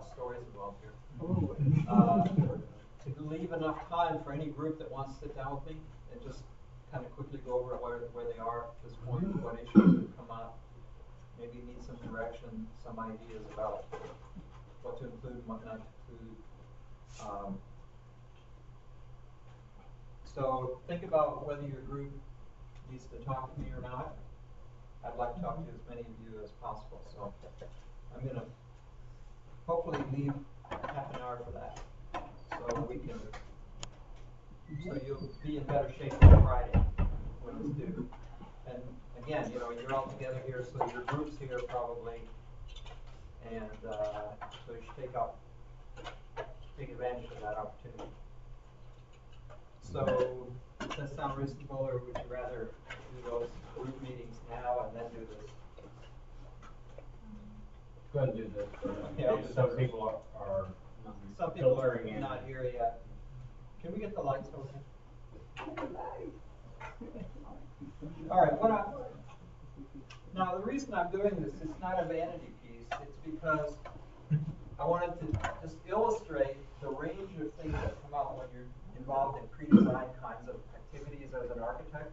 of stories involved here. To leave enough time for any group that wants to sit down with me and just kind of quickly go over where they are at this point, what issues have come up, maybe need some direction, some ideas about what to include and what not to include. So think about whether your group needs to talk to me or not. I'd like to talk to as many of you as possible. So I'm going to hopefully leave half an hour for that. So we can, so you'll be in better shape for Friday when it's due. And again, you know, you're all together here, so your group's here probably, and so you should take advantage of that opportunity. So does that sound reasonable, or would you rather do those group meetings now and then do this? Go ahead and do this. Okay, Some people are some people are filtering in. not here yet. Can we get the lights over here? All right. Now the reason I'm doing this is not a vanity piece. It's because I wanted to just illustrate the range of things that come out when you're involved in pre-design kinds of activities as an architect,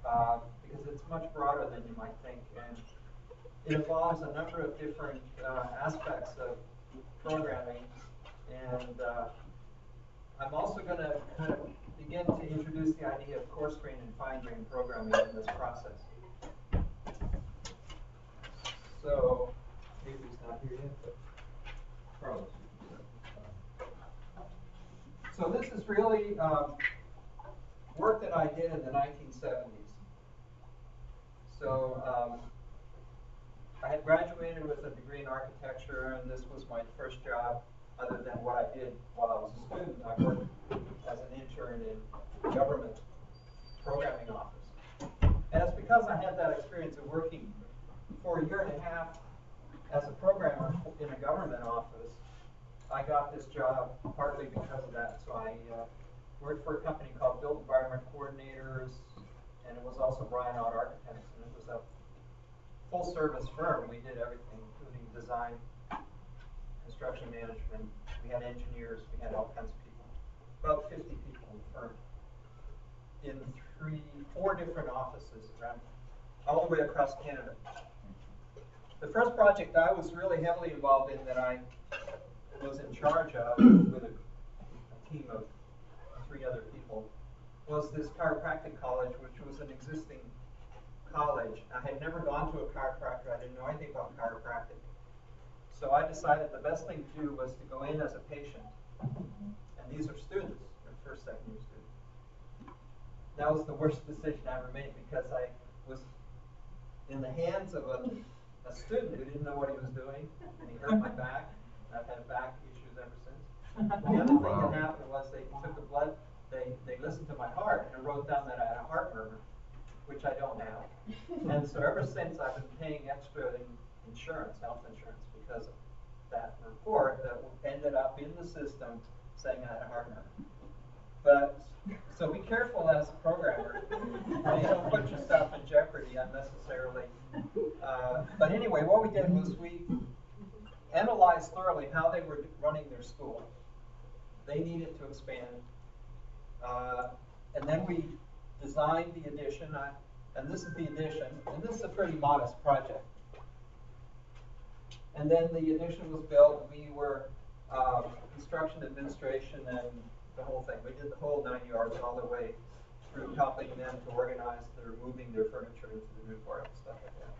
because it's much broader than you might think, and it involves a number of different aspects of programming, and I'm also going to kind of begin to introduce the idea of coarse grain and fine grain programming in this process. So, Avery's not here yet, but Carlos. So this is really work that I did in the 1970s. So I had graduated with a degree in architecture, and this was my first job other than what I did while I was a student. I worked as an intern in government programming office. And it's because I had that experience of working for a year and a half as a programmer in a government office. I got this job partly because of that. So I worked for a company called Built Environment Coordinators, and it was also Bryan Out Architects, and it was a full-service firm. We did everything, including design, construction management. We had engineers. We had all kinds of people. About 50 people in the firm in 4 different offices around, all the way across Canada. The first project I was really heavily involved in that I was in charge of with a team of 3 other people was this chiropractic college, which was an existing college. I had never gone to a chiropractor. I didn't know anything about chiropractic. So I decided the best thing to do was to go in as a patient. And these are students, they're first, second year students. That was the worst decision I ever made because I was in the hands of a student who didn't know what he was doing, and he hurt my back. I've had back issues ever since. The other thing that happened was they took the blood, they listened to my heart and wrote down that I had a heart murmur, which I don't have. And so ever since I've been paying extra insurance, health insurance, because of that report that ended up in the system saying I had a heart murmur. But, so be careful as a programmer. You don't put yourself in jeopardy unnecessarily. But anyway, what we did was we analyzed thoroughly how they were running their school. They needed to expand. And then we designed the addition, and this is the addition, and this is a pretty modest project. And then the addition was built. We were construction administration and the whole thing. We did the whole 9 yards all the way through helping them to organize their moving their furniture into the new part and stuff like that.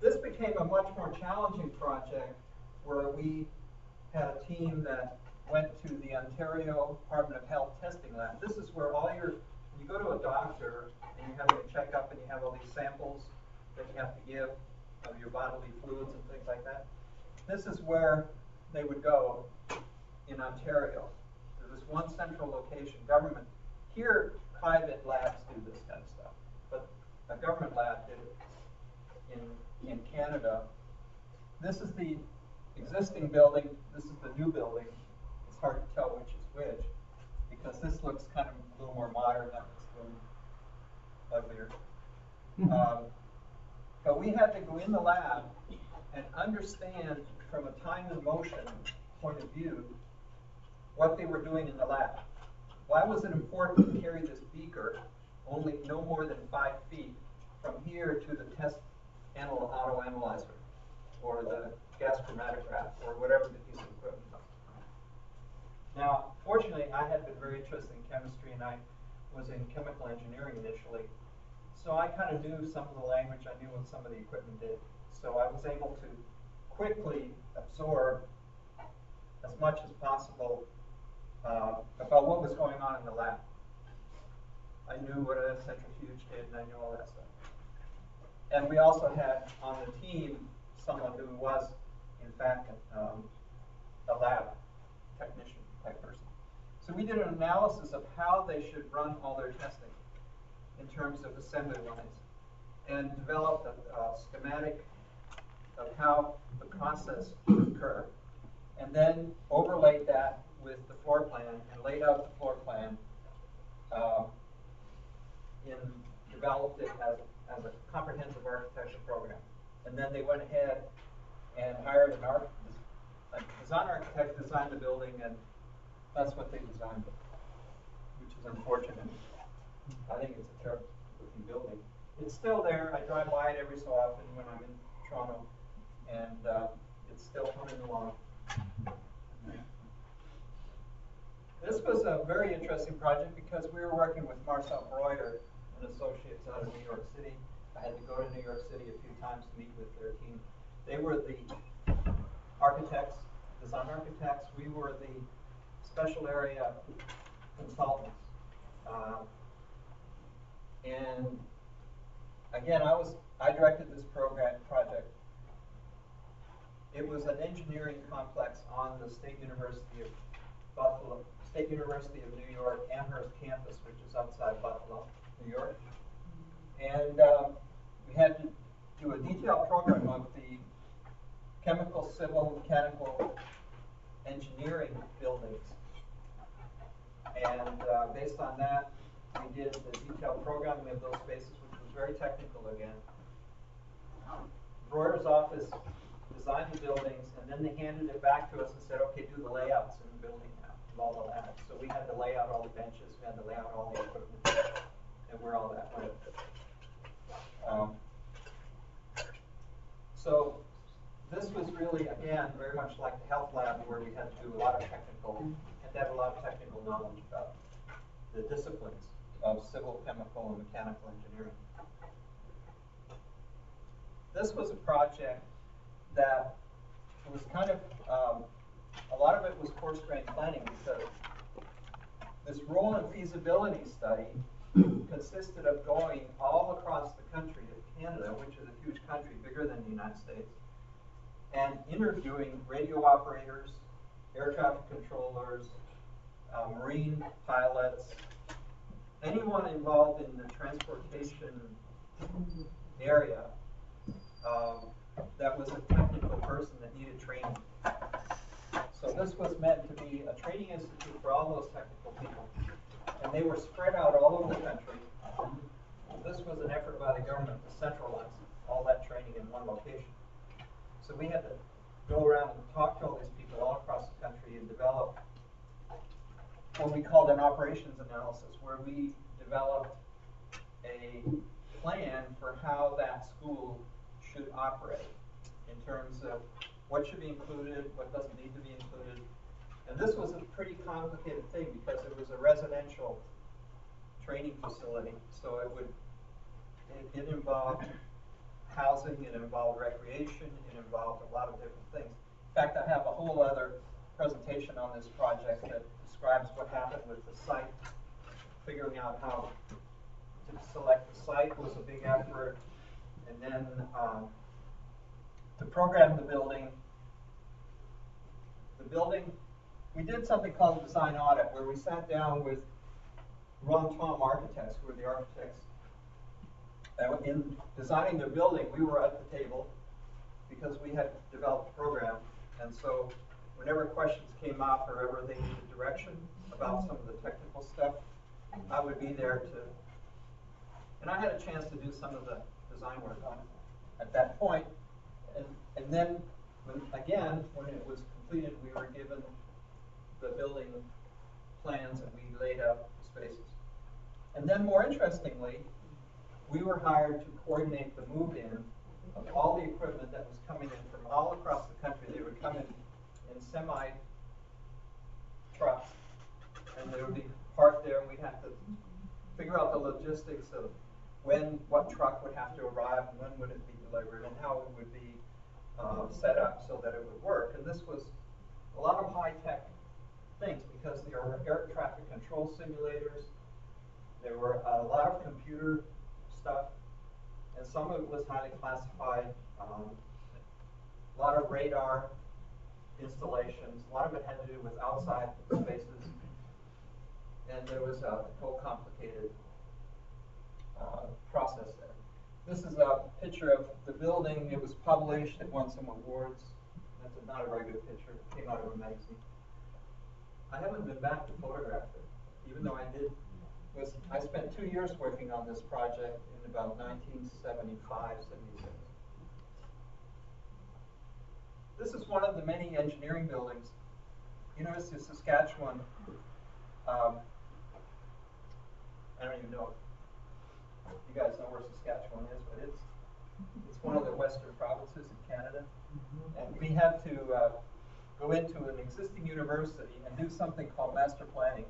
This became a much more challenging project where we had a team that went to the Ontario Department of Health testing lab. This is where all your, when you go to a doctor and you're having a checkup and you have all these samples that you have to give of your bodily fluids and things like that. This is where they would go in Ontario. There was one central location, government. Here, private labs do this kind of stuff, but a government lab did it in Canada. This is the existing building. This is the new building. It's hard to tell which is which because this looks kind of a little more modern. That looks a little uglier. But we had to go in the lab and understand from a time and motion point of view what they were doing in the lab. Why was it important to carry this beaker only no more than 5 feet from here to the test auto analyzer or the gas chromatograph or whatever the piece of equipment was? Now, fortunately, I had been very interested in chemistry, and I was in chemical engineering initially. So I kind of knew some of the language, I knew what some of the equipment did. So I was able to quickly absorb as much as possible about what was going on in the lab. I knew what a centrifuge did, and I knew all that stuff. And we also had on the team someone who was, in fact, a lab technician type person. So we did an analysis of how they should run all their testing in terms of assembly lines, and developed a schematic of how the process would occur, and then overlaid that with the floor plan and laid out the floor plan developed it as a comprehensive architecture program. And then they went ahead and hired a design architect to design the building, and that's what they designed, which is unfortunate. I think it's a terrible looking building. It's still there. I drive by it every so often when I'm in Toronto, and it's still humming along. This was a very interesting project because we were working with Marcel Breuer and Associates out of New York City. I had to go to New York City a few times to meet with their team. They were the architects, design architects. We were the special area consultants. And again, I directed this project. It was an engineering complex on the State University of Buffalo, State University of New York Amherst campus, which is outside Buffalo, New York. And we had to do a detailed program of the chemical, civil, mechanical engineering buildings. And based on that, we did the detailed programming of those spaces, which was very technical again. Breuer's office designed the buildings, and then they handed it back to us and said, okay, do the layouts in the building now, of all the labs. So we had to lay out all the benches, we had to lay out all the equipment, and where all that went. So this was really, again, very much like the health lab, where we had to do a lot of technical, had to have a lot of technical knowledge about the disciplines of civil, chemical, and mechanical engineering. This was a project that was kind of, a lot of it was coarse-grained planning, because this role and feasibility study consisted of going all across the country of Canada, which is a huge country, bigger than the United States, and interviewing radio operators, air traffic controllers, marine pilots, anyone involved in the transportation area that was a technical person that needed training. So this was meant to be a training institute for all those technical people. And they were spread out all over the country. This was an effort by the government to centralize all that training in one location. So we had to go around and talk to all these people all across the country and develop what we called an operations analysis, where we developed a plan for how that school should operate in terms of what should be included, what doesn't need to be included. And this was a pretty complicated thing because it was a residential training facility. So it involved housing, it involved recreation, it involved a lot of different things. In fact, I have a whole other presentation on this project that describes what happened with the site. Figuring out how to select the site was a big effort. And then to program the building, we did something called a design audit, where we sat down with Ron Tom architects, who were the architects. In designing the building, we were at the table because we had developed a program. And so whenever questions came up or ever they needed direction about some of the technical stuff, I would be there to, and I had a chance to do some of the design work on it at that point. And then, when it was completed, we were given the building plans and we laid out the spaces. And then more interestingly, we were hired to coordinate the move-in of all the equipment that was coming in from all across the country. They would come in semi-trucks, and they would be parked there, and we'd have to figure out the logistics of what truck would have to arrive, and when would it be delivered, and how it would be set up so that it would work. And this was a lot of high-tech things, because there were air traffic control simulators, there were a lot of computer stuff, and some of it was highly classified, a lot of radar installations, a lot of it had to do with outside spaces, and there was a whole complicated process there. This is a picture of the building. It was published, it won some awards. That's not a very good picture, it came out of a magazine. I haven't been back to photograph it, even though I spent 2 years working on this project in about 1975, 76. This is one of the many engineering buildings. University of Saskatchewan, I don't even know if you guys know where Saskatchewan is, but it's one of the western provinces in Canada. And we had to go into an existing university and do something called master planning,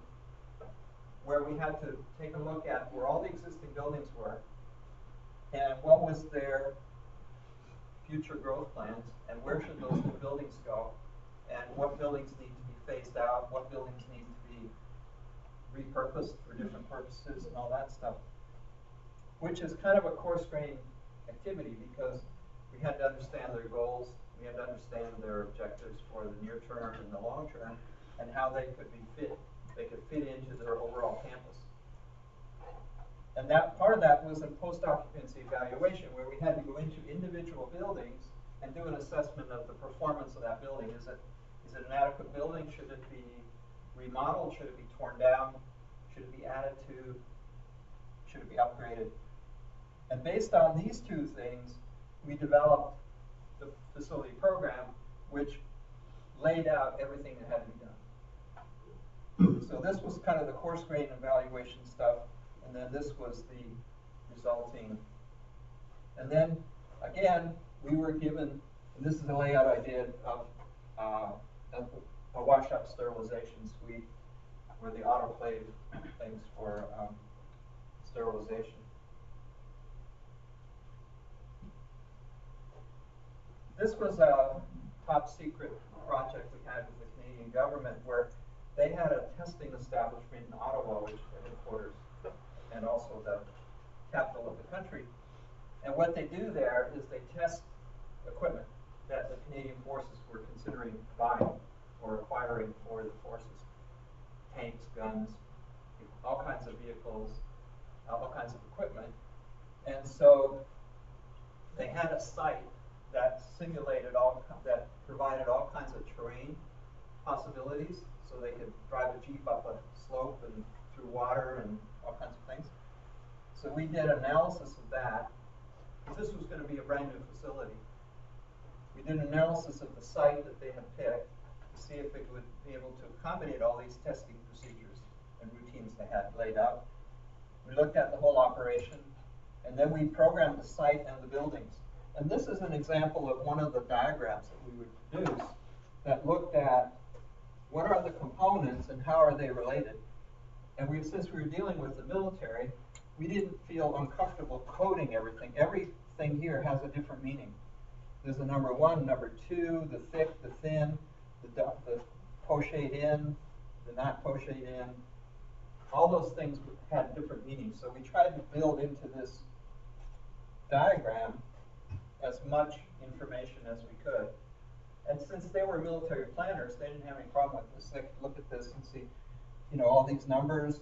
where we had to take a look at where all the existing buildings were and what was their future growth plans, and where should those new buildings go, and what buildings need to be phased out, what buildings need to be repurposed for different purposes, and all that stuff, which is kind of a coarse-grained activity, because we had to understand their goals, we had to understand their objectives for the near term and the long term, and how they could fit into their overall campus. And that part of that was a post-occupancy evaluation, where we had to go into individual buildings and do an assessment of the performance of that building. Is it an adequate building? Should it be remodeled? Should it be torn down? Should it be added to? Should it be upgraded? And based on these two things, we developed the facility program, which laid out everything that had to be done. So this was kind of the coarse-grained evaluation stuff, and then this was the resulting. And then, again, we were given, and this is a layout I did of a wash-up sterilization suite, where the autoclave things for sterilization. This was a top secret project we had with the Canadian government, where they had a testing establishment in Ottawa, which is the headquarters and also the capital of the country. And what they do there is they test equipment that the Canadian forces were considering buying or acquiring for the forces. Tanks, guns, all kinds of vehicles, all kinds of equipment. And so they had a site that that provided all kinds of terrain possibilities, so they could drive a Jeep up a slope and through water and all kinds of things. So we did analysis of that, because this was going to be a brand new facility. We did analysis of the site that they had picked to see if it would be able to accommodate all these testing procedures and routines they had laid out. We looked at the whole operation, and then we programmed the site and the buildings. And this is an example of one of the diagrams that we would produce that looked at what are the components and how are they related. And since we were dealing with the military, we didn't feel uncomfortable coding everything. Everything here has a different meaning. There's a number 1, number 2, the thick, the thin, the pochade in, the not pochade in. All those things had different meanings. So we tried to build into this diagram as much information as we could. And since they were military planners, they didn't have any problem with this. They could look at this and see, all these numbers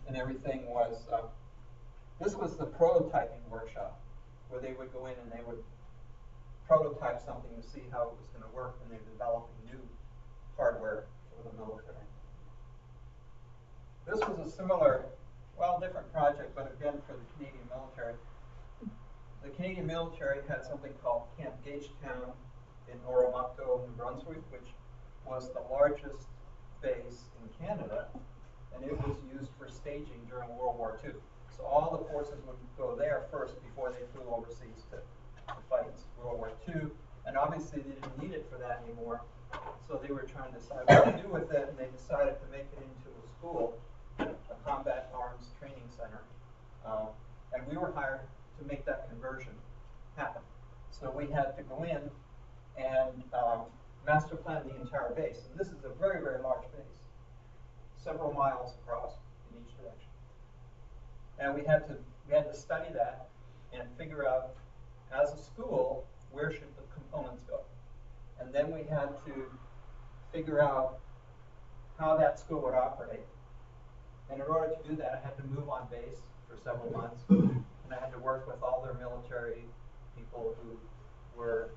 and everything was, this was the prototyping workshop, where they would go in and they would prototype something to see how it was going to work when they're developing new hardware for the military. This was a similar, different project, but again for the Canadian military. the Canadian military had something called Camp Gagetown in Oromocto, New Brunswick, which was the largest base in Canada, and it was used for staging during World War II. So all the forces would go there first before they flew overseas to fight in World War II, and obviously they didn't need it for that anymore, so they were trying to decide what to do with it, and they decided to make it into a school, a combat arms training center, and we were hired to make that conversion happen. So we had to go in and master plan the entire base. And this is a very, very large base, several miles across in each direction. And we had to study that and figure out, as a school, where should the components go. And then we had to figure out how that school would operate. And in order to do that, I had to move on base for several months, and I had to work with all their military people who were,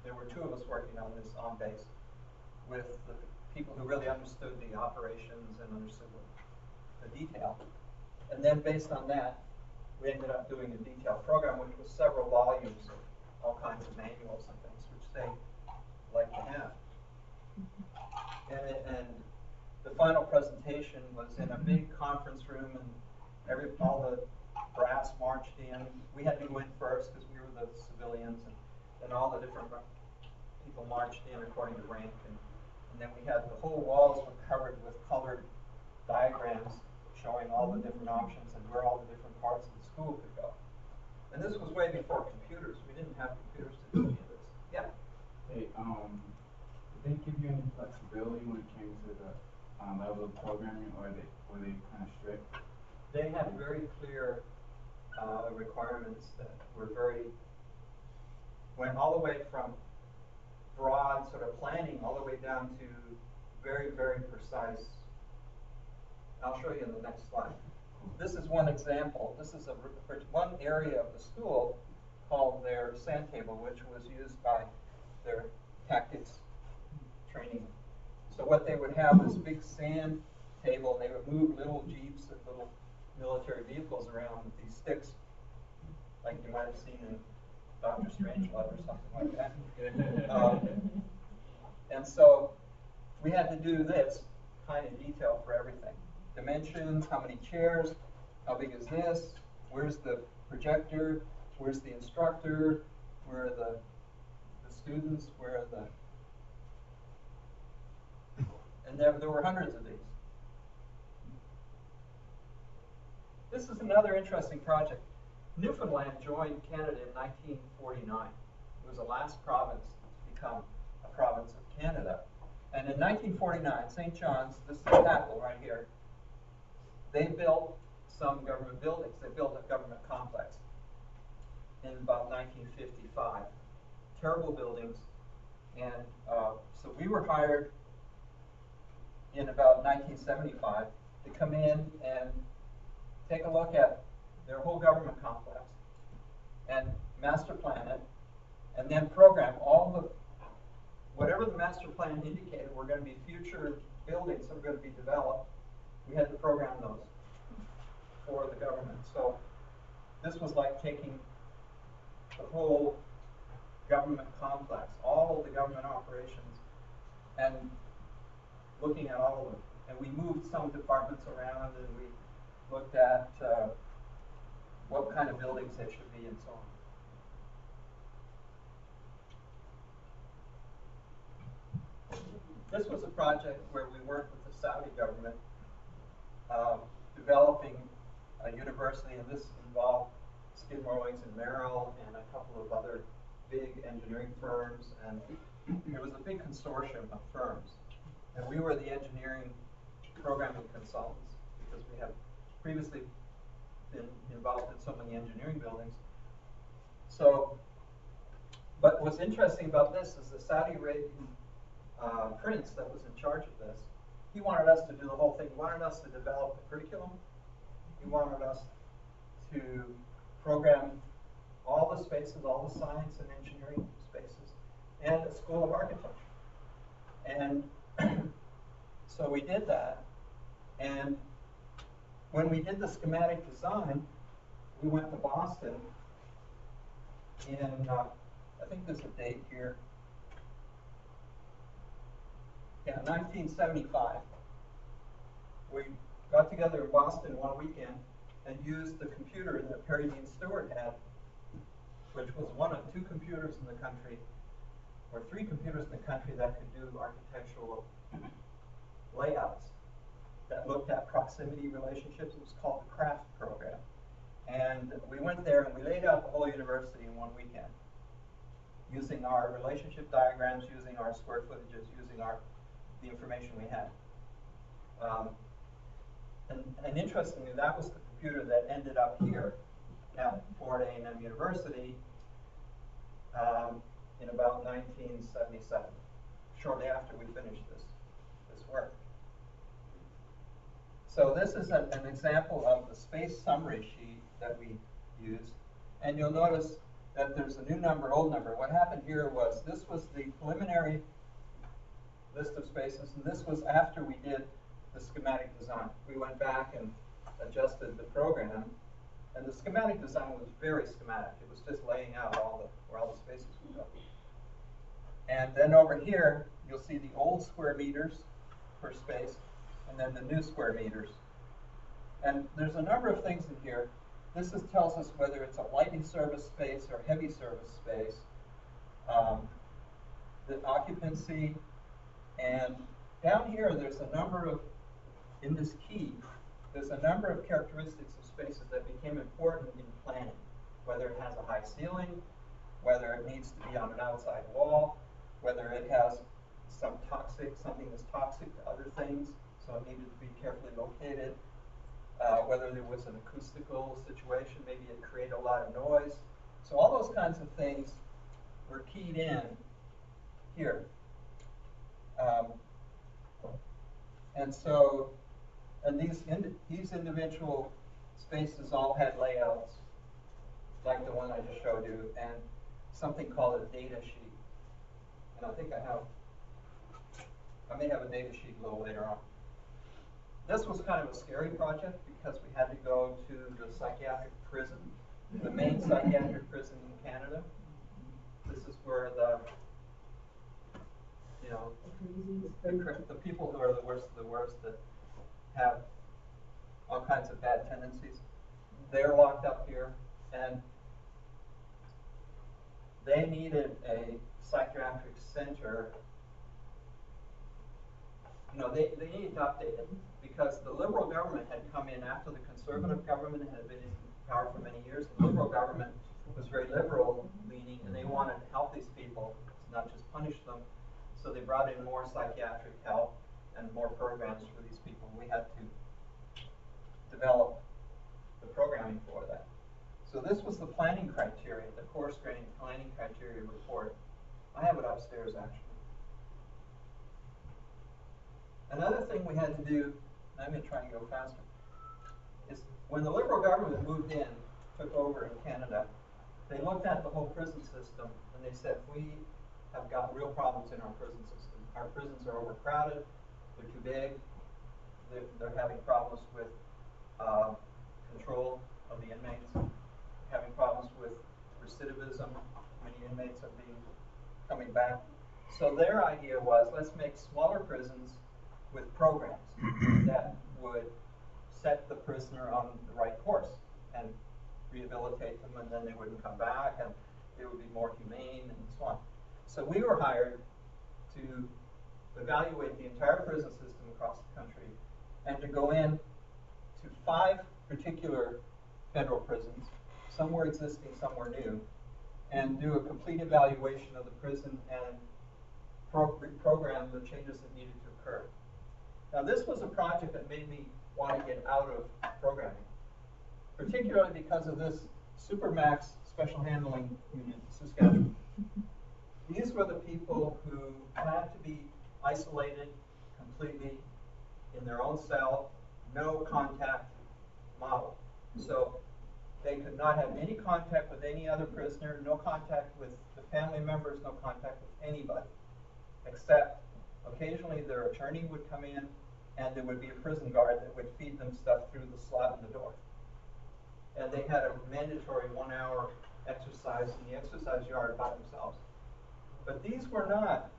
there were two of us working on this on base, with the people who really understood the operations and understood the detail. And then based on that, we ended up doing a detailed program, which was several volumes of all kinds of manuals and things, which they like to have. And the final presentation was in a big conference room, and all the brass marched in. We had to go in first because we were the civilians, and then all the different people marched in according to rank, and then we had the whole walls were covered with colored diagrams showing all the different options and where all the different parts of the school could go. And this was way before computers. We didn't have computers to do any of this. Yeah. Hey, did they give you any flexibility when it came to the level of programming, or were they kind of strict? They had very clear requirements that were went all the way from broad sort of planning all the way down to very, very precise. I'll show you in the next slide. This is one example. This is one area of the school called their sand table, which was used by their tactics training. So what they would have is a big sand table, and they would move little jeeps and little military vehicles around with these sticks, like you might have seen in Dr. Strangelove or something like that. And so we had to do this kind of detail for everything. Dimensions, how many chairs, how big is this, where's the projector, where's the instructor, where are the students, where are the... And there were hundreds of these. This is another interesting project. Newfoundland joined Canada in 1949. It was the last province to become a province of Canada. And in 1949, St. John's, this is Tackle right here, they built some government buildings. They built a government complex in about 1955. Terrible buildings. And so we were hired in about 1975 to come in and take a look at their whole government complex and master plan it, and then program all the, whatever the master plan indicated were going to be future buildings that were going to be developed, we had to program those for the government. So this was like taking the whole government complex, all of the government operations, and looking at all of them. And we moved some departments around, and we looked at what kind of buildings they should be and so on. This was a project where we worked with the Saudi government, developing a university, and this involved Skidmore, Wings and Merrill and a couple of other big engineering firms, and it was a big consortium of firms. And we were the engineering programming consultants because we have previously been involved in so many engineering buildings. So, but what's interesting about this is the Saudi Arabian prince that was in charge of this, he wanted us to do the whole thing. He wanted us to develop the curriculum. He wanted us to program all the spaces, all the science and engineering spaces, and a school of architecture. And so we did that, and when we did the schematic design, we went to Boston in, I think there's a date here. Yeah, 1975. We got together in Boston one weekend and used the computer that Perry Dean Stewart had, which was one of two computers in the country, or three computers in the country that could do architectural layouts that looked at proximity relationships. It was called the CRAFT program. And we went there and we laid out the whole university in one weekend, using our relationship diagrams, using our square footages, using the information we had. And interestingly, that was the computer that ended up here at Florida A&M University in about 1977, shortly after we finished this work. So this is an example of the space summary sheet that we used. And you'll notice that there's a new number, old number. What happened here was this was the preliminary list of spaces, and this was after we did the schematic design. We went back and adjusted the program, and the schematic design was very schematic. It was just laying out where all the spaces would go. And then over here, you'll see the old square meters per space, and then the new square meters. And there's a number of things in here. This tells us whether it's a lightly serviced space or heavy service space, the occupancy, and down here there's a number of, in this key, there's a number of characteristics of spaces that became important in planning, whether it has a high ceiling, whether it needs to be on an outside wall, whether it has something that's toxic to other things, so it needed to be carefully located, whether there was an acoustical situation, maybe it created a lot of noise. So all those kinds of things were keyed in here. And these individual spaces all had layouts, like the one I just showed you, and something called a data sheet. And I may have a data sheet a little later on. This was kind of a scary project because we had to go to the psychiatric prison, the main psychiatric prison in Canada. This is where the people who are the worst of the worst, that have all kinds of bad tendencies, they're locked up here, and they needed a psychiatric center. They needed to update it because the Liberal government had come in after the Conservative government had been in power for many years. The Liberal government was very liberal leaning, and they wanted to help these people, not just punish them. So they brought in more psychiatric help and more programs for these people. We had to develop the programming for that. So this was the planning criteria, the coarse grained planning criteria report. I have it upstairs, actually. Another thing we had to do, and I'm going to try and go faster, is when the Liberal government moved in, took over in Canada, they looked at the whole prison system and they said, we have got real problems in our prison system. Our prisons are overcrowded, they're too big, they're having problems with control of the inmates, having problems with recidivism. Many inmates are coming back. So their idea was, let's make smaller prisons with programs that would set the prisoner on the right course and rehabilitate them, and then they wouldn't come back, and it would be more humane and so on. So we were hired to evaluate the entire prison system across the country and to go in to 5 particular federal prisons, some were existing, some were new, and do a complete evaluation of the prison and program the changes that needed to occur. Now this was a project that made me want to get out of programming, particularly because of this Supermax Special Handling Unit in Saskatchewan. These were the people who had to be isolated completely in their own cell, no contact model. So they could not have any contact with any other prisoner, no contact with the family members, no contact with anybody, except occasionally their attorney would come in and there would be a prison guard that would feed them stuff through the slot in the door. And they had a mandatory 1 hour exercise in the exercise yard by themselves. But these were not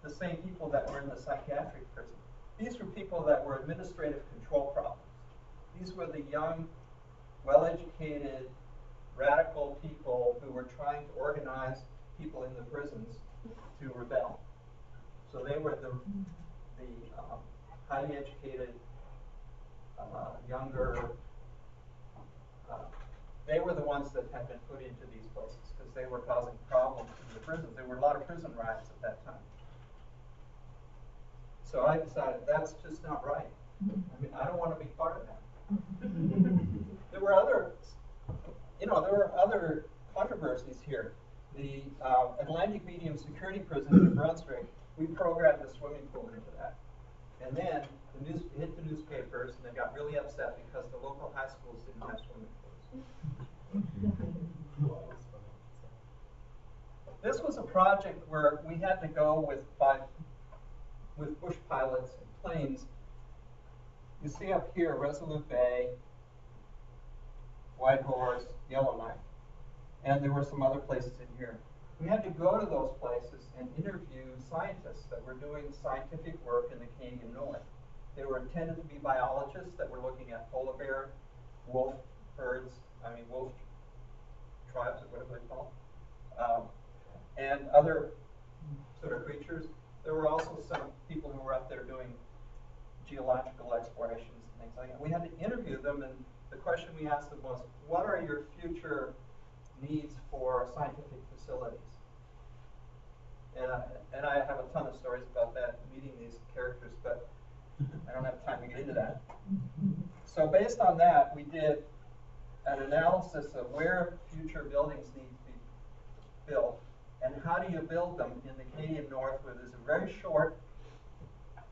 the same people that were in the psychiatric prison. These were people that were administrative control problems. These were the young, well-educated, radical people who were trying to organize people in the prisons to rebel. So they were the highly educated, younger, they were the ones that had been put into these places because they were causing problems in the prisons. There were a lot of prison riots at that time. So I decided that's just not right. I mean, I don't want to be part of that. There were other, controversies here. The Atlantic Medium Security Prison in New Brunswick, we programmed a swimming pool into that. And then the news hit the newspapers, and they got really upset because the local high schools didn't have swimming pools. This was a project where we had to go with bush pilots and planes. You see up here, Resolute Bay, White Horse, Yellowknife, and there were some other places in here. We had to go to those places and interview scientists that were doing scientific work in the Canadian North. They were intended to be biologists that were looking at polar bear, wolf tribes, or whatever they call them, and other sort of creatures. There were also some people who were up there doing geological explorations and things like that. We had to interview them, and the question we asked them was, what are your future needs for scientific facilities? And I have a ton of stories about that, meeting these characters, but I don't have time to get into that. So based on that, we did an analysis of where future buildings need to be built, and how do you build them in the Canadian North where there's a very short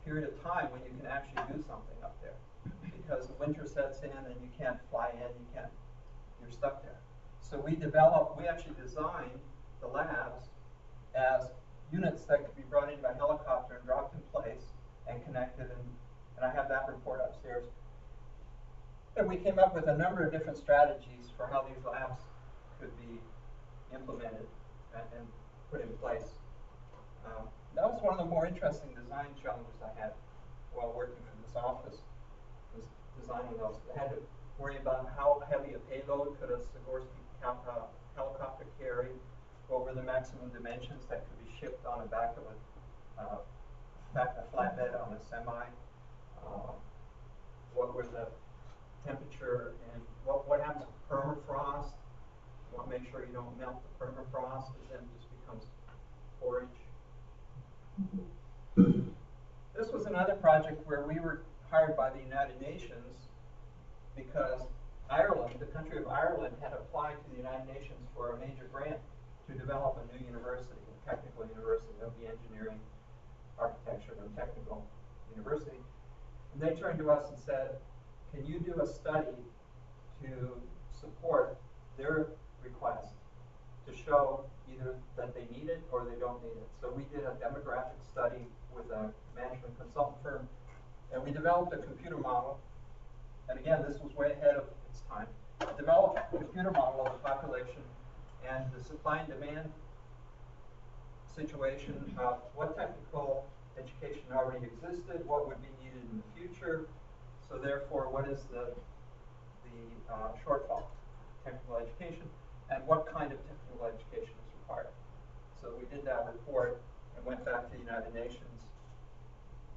period of time when you can actually do something up there. Because the winter sets in and you can't fly in, you're stuck there. So we actually designed the labs as units that could be brought in by helicopter and dropped in place and connected, and I have that report upstairs. And we came up with a number of different strategies for how these labs could be implemented and put in place. That was one of the more interesting design challenges I had while working for this office, was designing those. I had to worry about how heavy a payload could a Sikorsky helicopter carry, what were the maximum dimensions that could be shipped on the back of a flatbed on a semi, what were the temperature, and what happens with permafrost. You want to make sure you don't melt the permafrost, because then it just becomes porridge. This was another project where we were hired by the United Nations because Ireland, the country of Ireland, had applied to the United Nations for a major grant to develop a new university, a technical university. That would be engineering, architecture, and technical university. And they turned to us and said, can you do a study to support their request to show either that they need it or they don't need it? So we did a demographic study with a management consultant firm, and we developed a computer model. And again, this was way ahead of its time. Developed a computer model of the population and the supply and demand situation of what technical education already existed, what would be needed in the future. So therefore, what is the shortfall in technical education, and what kind of technical education is required? So we did that report and went back to the United Nations.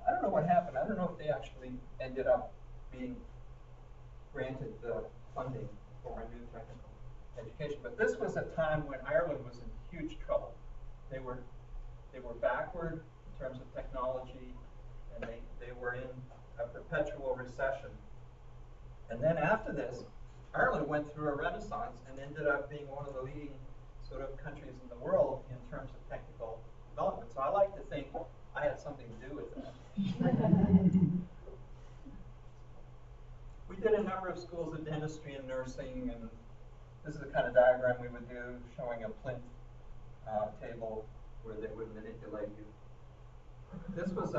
I don't know what happened. I don't know if they actually ended up being granted the funding for a new technical education. But this was a time when Ireland was in huge trouble. They were backward in terms of technology, and they were in a perpetual recession. And then after this, Ireland went through a renaissance and ended up being one of the leading sort of countries in the world in terms of technical development. So I like to think I had something to do with that. We did a number of schools of dentistry and nursing, and this is the kind of diagram we would do showing a plinth table where they would manipulate you. This was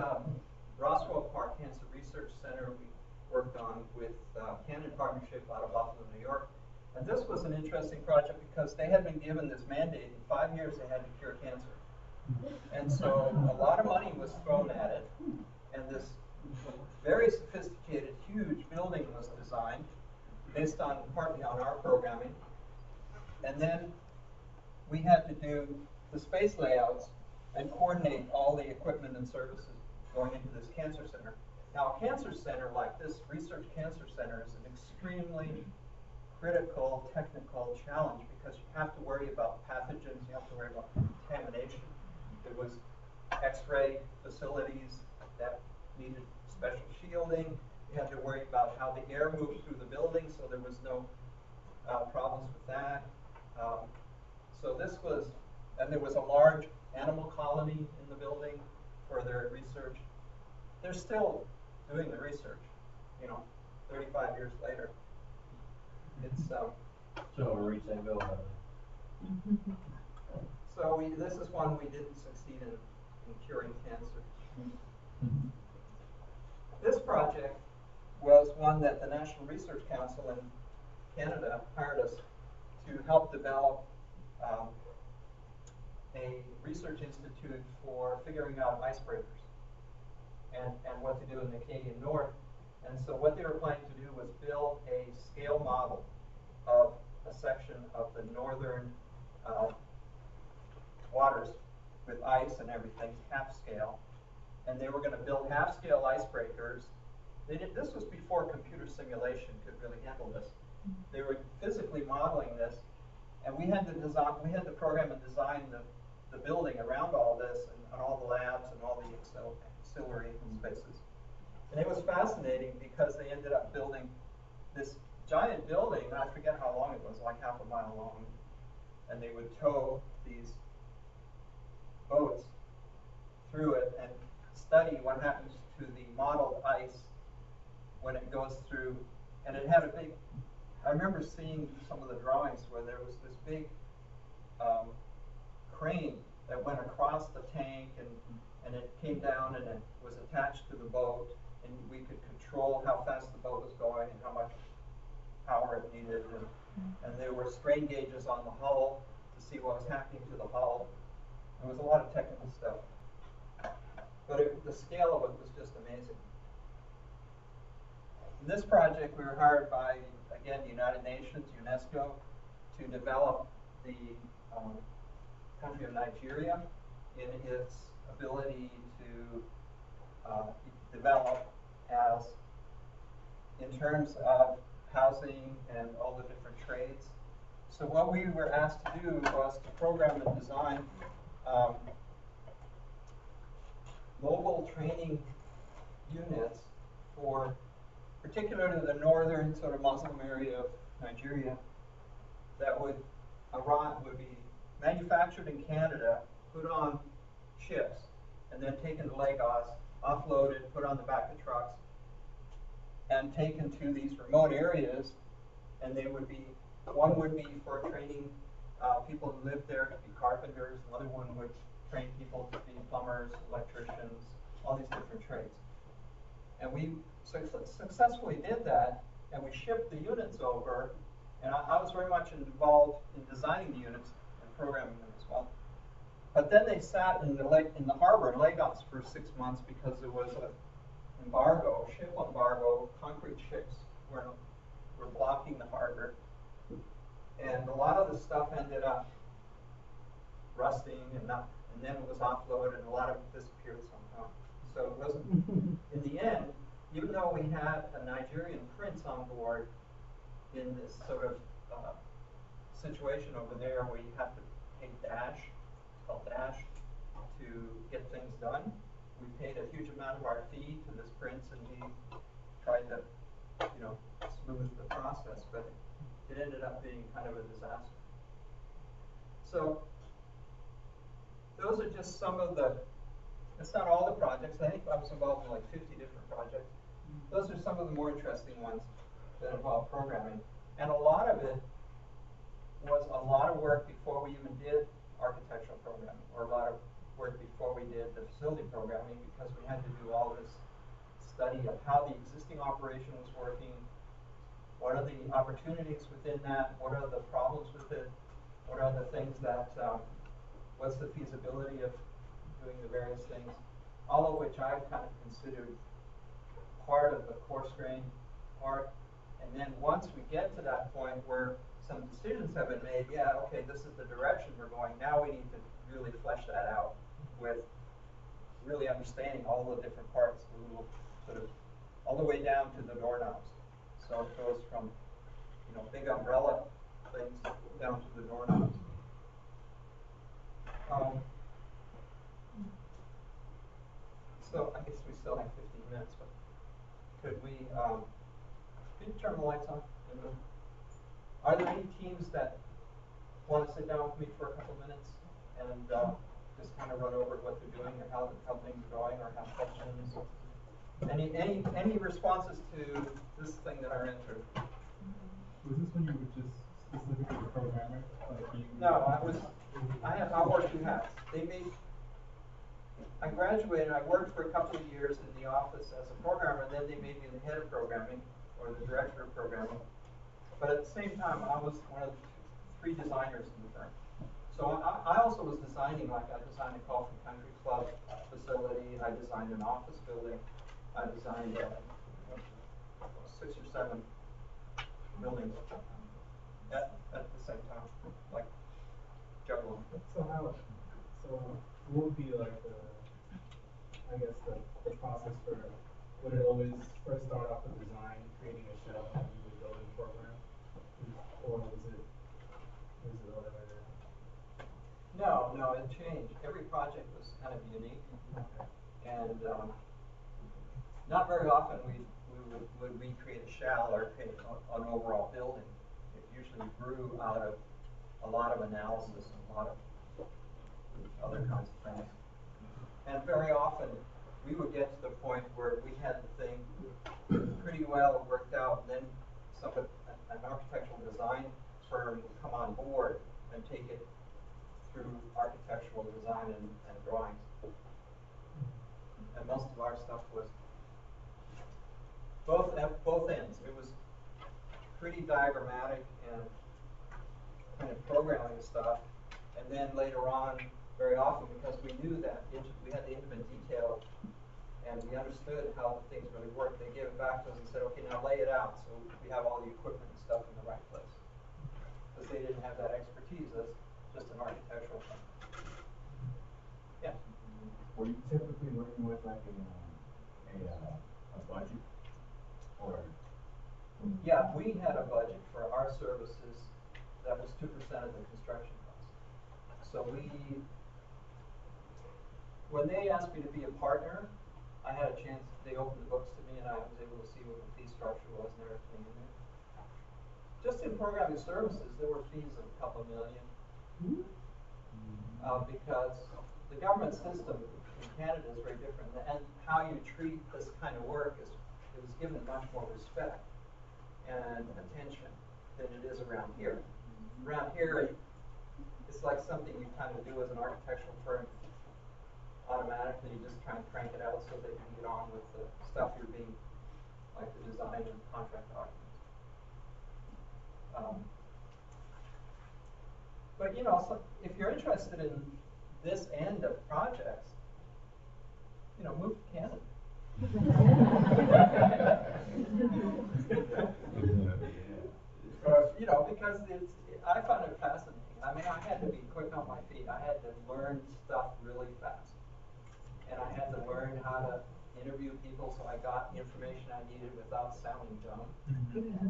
Roswell Park Cancer Research Center we worked on with Canon Partnership out of Buffalo, New York, And this was an interesting project because they had been given this mandate, in 5 years they had to cure cancer. And so a lot of money was thrown at it, and this very sophisticated, huge building was designed based on, partly on our programming. And then we had to do the space layouts and coordinate all the equipment and services going into this cancer center. Now, a cancer center like this research cancer center is an extremely critical technical challenge because you have to worry about pathogens, you have to worry about contamination. There was X-ray facilities that needed special shielding. You had to worry about how the air moved through the building, so there was no problems with that. So this was, and there was a large animal colony in the building for their research. They're still doing the research, 35 years later. It's So we reached that goal. so this is one we didn't succeed in curing cancer. This project was one that the National Research Council in Canada hired us to help develop a research institute for figuring out icebreakers and what to do in the Canadian North. And so what they were planning to do was build a scale model of a section of the northern waters with ice and everything, half scale. And they were going to build half scale icebreakers. This was before computer simulation could really handle this. They were physically modeling this, and we had to program and design the building around all this and all the labs and all the auxiliary spaces. And it was fascinating because they ended up building this giant building, I forget how long it was, like half a mile long, and they would tow these boats through it and study what happens to the modeled ice when it goes through. And it had a big, I remember seeing some of the drawings where there was this big crane that went across the tank, and it came down and it was attached to the boat, and we could control how fast the boat was going and how much power it needed. And there were strain gauges on the hull to see what was happening to the hull. There was a lot of technical stuff. But the scale of it was just amazing. In this project, we were hired by, again, the United Nations, UNESCO, to develop the country of Nigeria in its ability to develop as, in terms of housing and all the different trades. So what we were asked to do was to program and design mobile training units for particularly the northern sort of Muslim area of Nigeria that would be manufactured in Canada, put on ships, and then taken to Lagos, offloaded, put on the back of trucks, and taken to these remote areas. And they would be, one would be for training people who live there to be carpenters, another one would train people to be plumbers, electricians, all these different trades. And we successfully did that, and we shipped the units over, and I was very much involved in designing the units and programming them as well. But then they sat in the harbor in Lagos for 6 months because there was an embargo, ship embargo. Concrete ships were blocking the harbor, and a lot of the stuff ended up rusting, and then it was offloaded, and a lot of it disappeared somehow. So it wasn't, in the end, even though we had a Nigerian prince on board in this sort of situation over there where you have to pay Dash, it's called Dash, to get things done. We paid a huge amount of our fee to this prince, and he tried to, smooth the process, but it ended up being kind of a disaster. So those are just some of the, it's not all the projects. I think I was involved in like 50 different projects. Those are some of the more interesting ones that involve programming. And a lot of it was a lot of work before we even did architectural programming, or a lot of work before we did the facility programming, because we had to do all this study of how the existing operation was working, what are the opportunities within that, what are the problems with it, what are the things that, what's the feasibility of doing the various things, all of which I've kind of considered part of the coarse grain part. And then once we get to that point where some decisions have been made, yeah, okay, this is the direction we're going, now we need to really flesh that out with really understanding all the different parts, the little sort of, all the way down to the doorknobs. So it goes from, you know, big umbrella things down to the doorknobs. So I guess we still have 15 minutes, but could we, could you turn the lights on? Are there any teams that want to sit down with me for a couple minutes and just kind of run over what they're doing or how things are going or have questions? Any responses to this thing that I ran through? Was this when you were just specifically a programmer? Like you? No, I wore two hats. I graduated, I worked for a couple of years in the office as a programmer, and then they made me the head of programming, or the director of programming. But at the same time, I was one of the three designers in the firm. So I also was designing, like I designed a Coffee Country Club facility, I designed an office building, I designed 6 or 7 buildings at the same time, like juggling. So what would be like I guess the process for, would it always first start off with design, creating a shell, and you would go to the program? Or was it whatever? No, it changed. Every project was kind of unique. Okay. And not very often would we create a shell or create an overall building. It usually grew out of a lot of analysis and a lot of other kinds of things. And very often we would get to the point where we had the thing pretty well worked out, and then an architectural design firm would come on board and take it through architectural design and drawings. And most of our stuff was at both ends. It was pretty diagrammatic and kind of programming stuff. And then later on, very often, because we knew that we had the intimate detail and we understood how the things really worked, they gave it back to us and said, okay, now lay it out so we have all the equipment and stuff in the right place. Because they didn't have that expertise as just an architectural firm. Yeah. Were you typically working with like a budget, or? Yeah, we had a budget for our services that was 2% of the construction cost. So when they asked me to be a partner, I had a chance, they opened the books to me and I was able to see what the fee structure was and everything in there. Just in programming services, there were fees of a couple million. Because the government system in Canada is very different, and how you treat this kind of work it was given much more respect and attention than it is around here. Around here, it's like something you kind of do as an architectural firm automatically. You just try and crank it out so that you can get on with the stuff you're being, like the design and contract documents. But you know, so if you're interested in this end of projects, you know, move to Canada. You know, because I found it fascinating. I mean, I had to be quick on my feet. I had to learn stuff really fast. And I had to learn how to interview people so I got the information I needed without sounding dumb.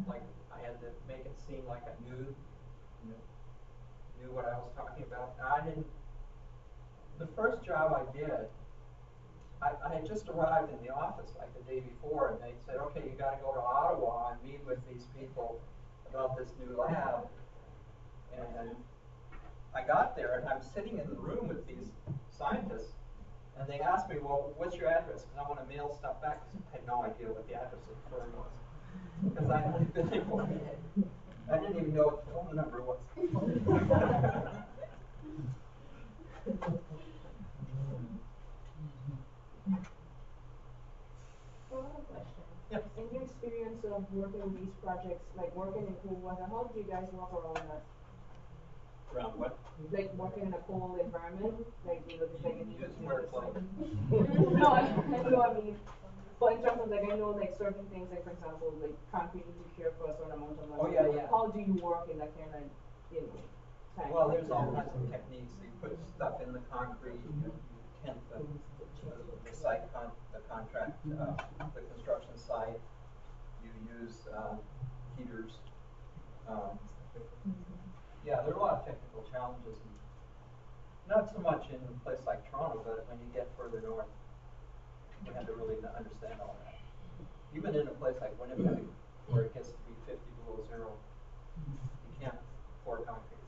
Like, I had to make it seem like I knew what I was talking about. And the first job I did, I had just arrived in the office like the day before, and they said, okay, you got to go to Ottawa and meet with these people about this new lab. And I got there, and I'm sitting in the room with these scientists, and they asked me, well, what's your address? Because I want to mail stuff back. I had no idea what the address of the firm was, because I hadn't been there for a minute. I didn't even know what the phone number was. Well, I have a question. Yeah. In your experience of working with these projects, like working in cold weather, how do you guys work around that? Around what? Like working in a cold environment, like, you know, just like in. Use wear clothes. No, I know what I mean, but in terms of like, I know like certain things, like for example, like concrete needs to cure for a certain amount of money. Oh, yeah, yeah. How do you work in that kind of, you know, time? Well, there's all kinds of techniques. You put stuff in the concrete, you tint the site the contract, the construction site. You use, heaters. Yeah, there are a lot of technical challenges. Not so much in a place like Toronto, but when you get further north, you have to really understand all that. Even in a place like Winnipeg, where it gets to be 50 below zero, you can't pour concrete.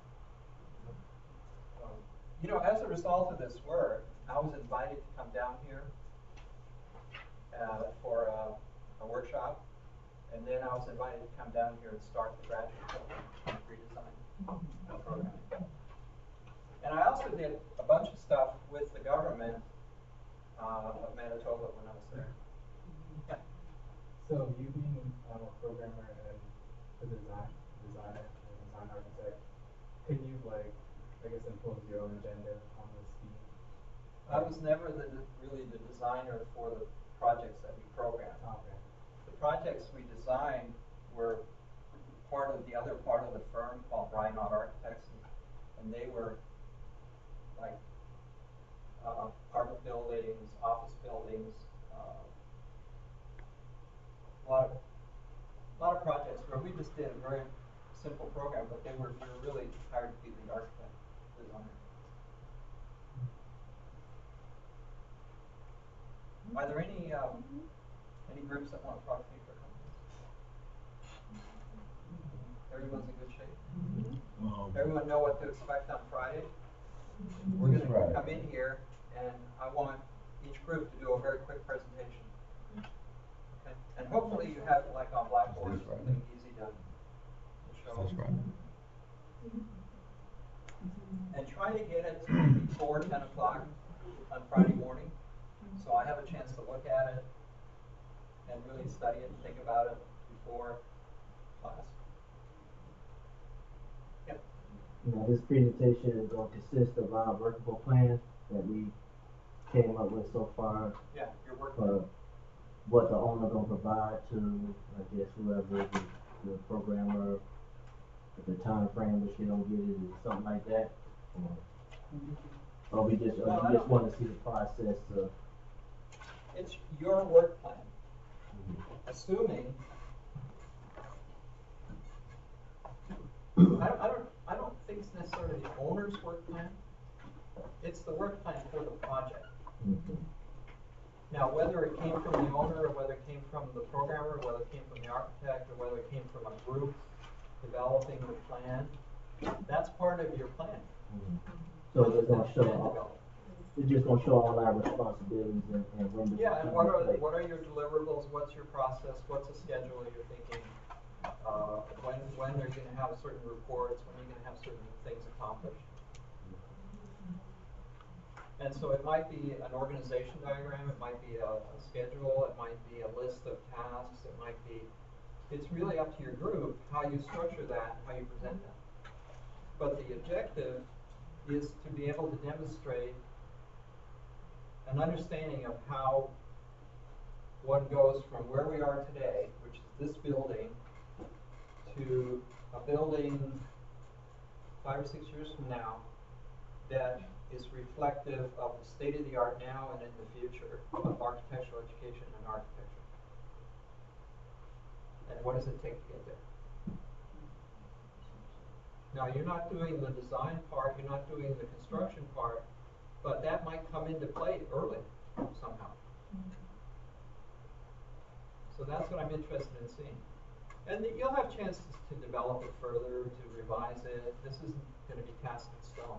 You know, as a result of this work, I was invited to come down here for a workshop, and then I was invited to come down here and start the graduate program on redesign program. And I also did a bunch of stuff with the government of Manitoba when I was there. Yeah. So you being a programmer and a designer and design architect, can you like, I guess, impose your own agenda on this team? I was never really the designer for the projects that we programmed. Okay. The projects we designed were part of the other part of the firm called Reinhardt Architects, and they were like apartment buildings, office buildings, a lot of projects where we just did a very simple program, but we were really hired to be the architect, designer. Are there any groups that want to talk to me for companies? Everyone's in good shape? Everyone know what to expect on Friday? We're going to come in here, and I want each group to do a very quick presentation. Okay? And hopefully you have it like on Blackboard, something easy to show. And try to get it before 10 o'clock on Friday morning, so I have a chance to look at it and really study it and think about it before class. Yep. Now, this presentation is going to consist of our workable plan that we came up with so far. Yeah, your work. What the owner gonna provide to, I guess, whoever the programmer, the time frame which they don't get it, or something like that. Or we just, Well, you just want to see the process of. It's your work plan, assuming. I don't think it's necessarily the owner's work plan. It's the work plan for the project. Now, whether it came from the owner, or whether it came from the programmer, or whether it came from the architect, or whether it came from a group developing the plan, that's part of your plan. So it's just gonna show Plan all, development. it's just gonna show all our responsibilities and when the. Yeah, and what are your deliverables? What's your process? What's the schedule you're thinking? When are you gonna have certain reports? When are you gonna have certain things accomplished? And so it might be an organization diagram, it might be a schedule, it might be a list of tasks, it might be, it's really up to your group how you structure that, how you present that. But the objective is to be able to demonstrate an understanding of how one goes from where we are today, which is this building, to a building 5 or 6 years from now that is reflective of the state of the art now and in the future of architectural education and architecture. And what does it take to get there? Now, you're not doing the design part, you're not doing the construction part, but that might come into play early somehow. So that's what I'm interested in seeing. And you'll have chances to develop it further, to revise it. This isn't going to be cast in stone.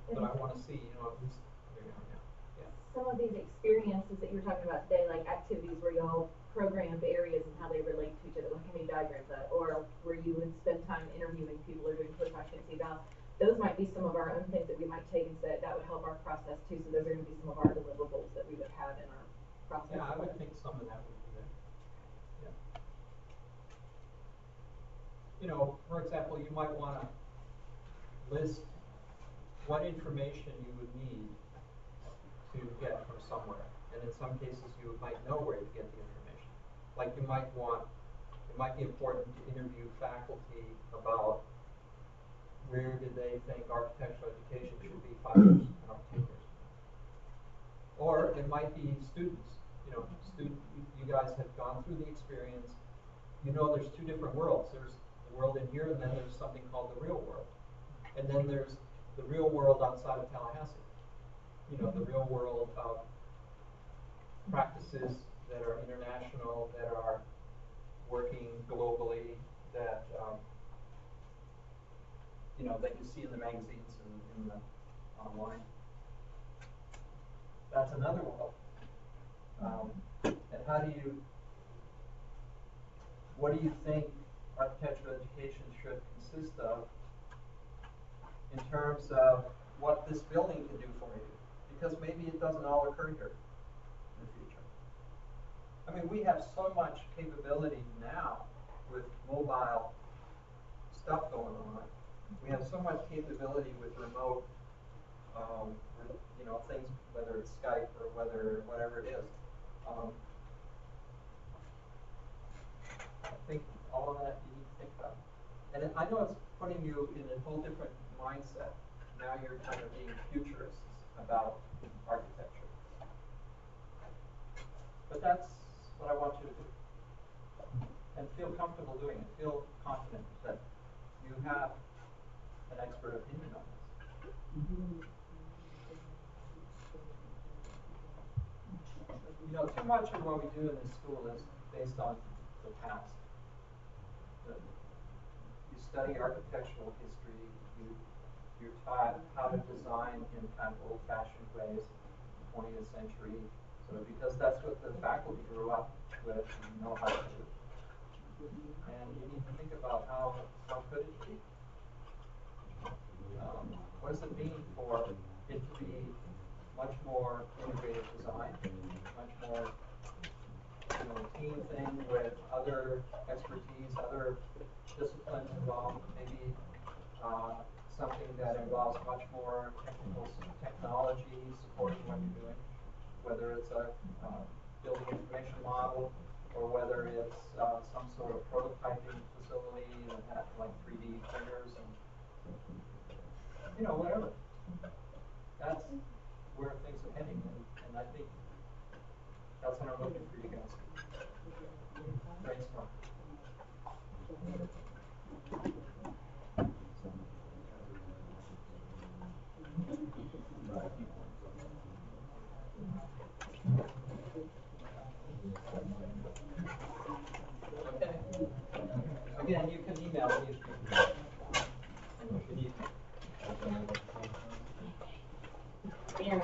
But I want to see, at least where you are now. Yeah. Some of these experiences that you were talking about today, like activities where y'all program areas and how they relate to each other, like how many diagrams that, or where you would spend time interviewing people or doing push occupancy eval, those might be some of our own things that we might take and say that would help our process too. So those are going to be some of our deliverables that we would have in our process. Yeah, I would think some of that would be there. Yeah. you know, for example, you might wanna list what information you would need to get from somewhere. And in some cases, you might know where to get the information. Like you might want, it might be important to interview faculty about where did they think architectural education should be 5 years from now, 10 years. Or it might be students, you know, you guys have gone through the experience. You know there's two different worlds. There's the world in here, and then there's something called the real world. And then there's the real world outside of Tallahassee. You know, the real world of practices that are international, that are working globally, that you know, that you see in the magazines and in the online. That's another world. And how do you, what do you think architectural education should consist of in terms of what this building can do for you? Because maybe it doesn't all occur here in the future. I mean, we have so much capability now with mobile stuff going on. We have so much capability with remote, you know, things, whether it's Skype or whatever it is. I think all of that you need to think about. And I know it's putting you in a whole different mindset. Now you're kind of being futurists about architecture. But that's what I want you to do. And feel comfortable doing it. Feel confident that you have an expert opinion on this. You know, too much of what we do in this school is based on the past. You study architectural history, you're taught how to design in kind of old-fashioned ways, 20th century, sort of, because that's what the faculty grew up with and know how to do. And you need to think about how could it be? What does it mean for it to be much more integrated design, much more, you know, team thing with other expertise, other disciplines involved, maybe something that involves much more technology supporting what you're doing, whether it's a building information model or whether it's some sort of prototyping facility that has like 3D printers and, you know, whatever. That's where things are heading, and I think that's what I'm looking for you guys. Brainstorm. Okay. Again, you can email me if you need. Aaron.